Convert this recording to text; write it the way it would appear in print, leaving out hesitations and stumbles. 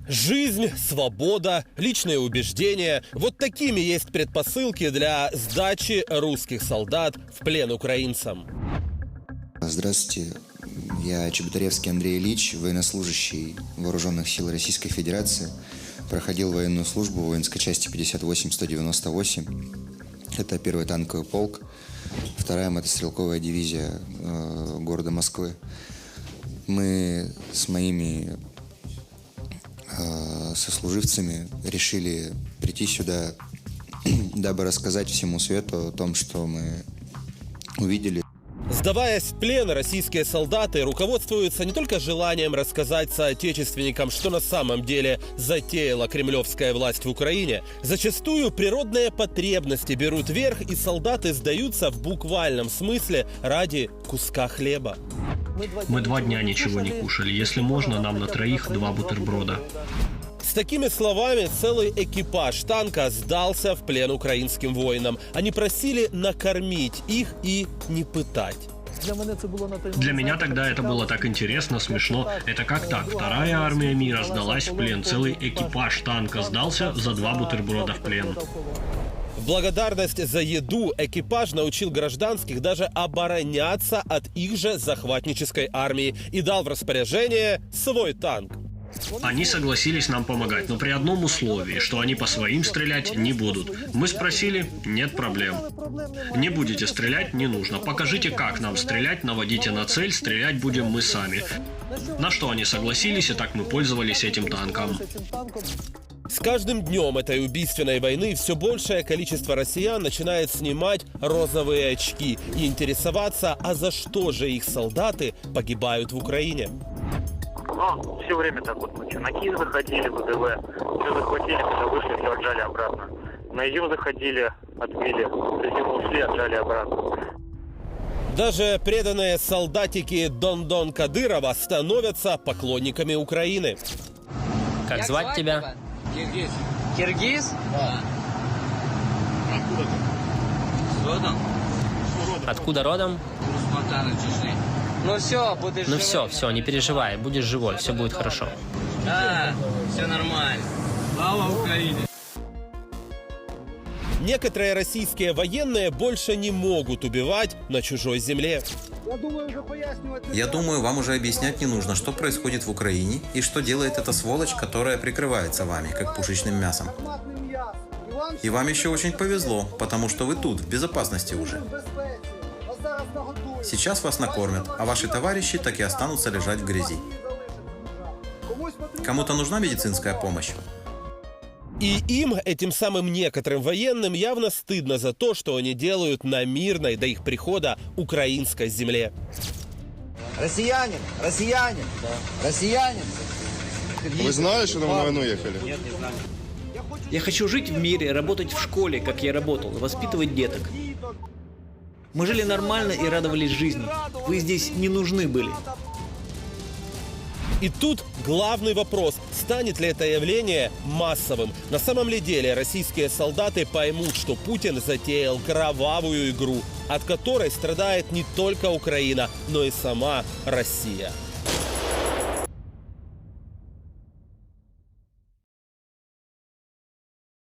Жизнь, свобода, личные убеждения – вот такими есть предпосылки для сдачи русских солдат в плен украинцам. Здравствуйте, я Чеботаревский Андрей Ильич, военнослужащий Вооруженных сил Российской Федерации. Проходил военную службу в воинской части 58-198. Это 1-й танковый полк, 2-я мотострелковая дивизия города Москвы. Мы с моими сослуживцами решили прийти сюда, дабы рассказать всему свету о том, что мы увидели. Сдаваясь в плен, российские солдаты руководствуются не только желанием рассказать соотечественникам, что на самом деле затеяла кремлевская власть в Украине. Зачастую природные потребности берут верх, и солдаты сдаются в буквальном смысле ради куска хлеба. Мы 2 дня ничего не кушали. Если можно, нам на троих 2 бутерброда. С такими словами целый экипаж танка сдался в плен украинским воинам. Они просили накормить их и не пытать. Для меня тогда это было так интересно, смешно. Это как так? 2-я армия мира сдалась в плен. Целый экипаж танка сдался за 2 бутерброда в плен. В благодарность за еду экипаж научил гражданских даже обороняться от их же захватнической армии и дал в распоряжение свой танк. Они согласились нам помогать, но при одном условии, что они по своим стрелять не будут. Мы спросили, нет проблем. Не будете стрелять, не нужно. Покажите, как нам стрелять, наводите на цель, стрелять будем мы сами. На что они согласились, и так мы пользовались этим танком. С каждым днем этой убийственной войны все большее количество россиян начинает снимать розовые очки и интересоваться, а за что же их солдаты погибают в Украине. Ну, все время так вот. Мы что, на Киев заходили, ВДВ, все захватили, когда вышли, все отжали обратно. На Изюм заходили, отбили, с Изюма ушли, отжали обратно. Даже преданные солдатики Дон-Дон Кадырова становятся поклонниками Украины. Как звать тебя? Киргиз. Киргиз? Да. Откуда ты? Родом? Откуда родом? Урус-Матана, Чечни. Ну все, будешь живой. Ну все, не переживай, будешь живой, все будет хорошо. Да, все нормально. Слава Украине! Некоторые российские военные больше не могут убивать на чужой земле. Я думаю, вам уже объяснять не нужно, что происходит в Украине и что делает эта сволочь, которая прикрывается вами, как пушечным мясом. И вам еще очень повезло, потому что вы тут, в безопасности уже. Сейчас вас накормят, а ваши товарищи так и останутся лежать в грязи. Кому-то нужна медицинская помощь? И им, этим самым некоторым военным, явно стыдно за то, что они делают на мирной до их прихода украинской земле. Россиянин, россиянин, да. Россиянин. Вы знали, что мы на войну ехали? Нет, не знали. Я хочу жить в мире, работать в школе, как я работал, воспитывать деток. Мы жили нормально и радовались жизни. Вы здесь не нужны были. И тут главный вопрос, станет ли это явление массовым. На самом ли деле российские солдаты поймут, что Путин затеял кровавую игру, от которой страдает не только Украина, но и сама Россия.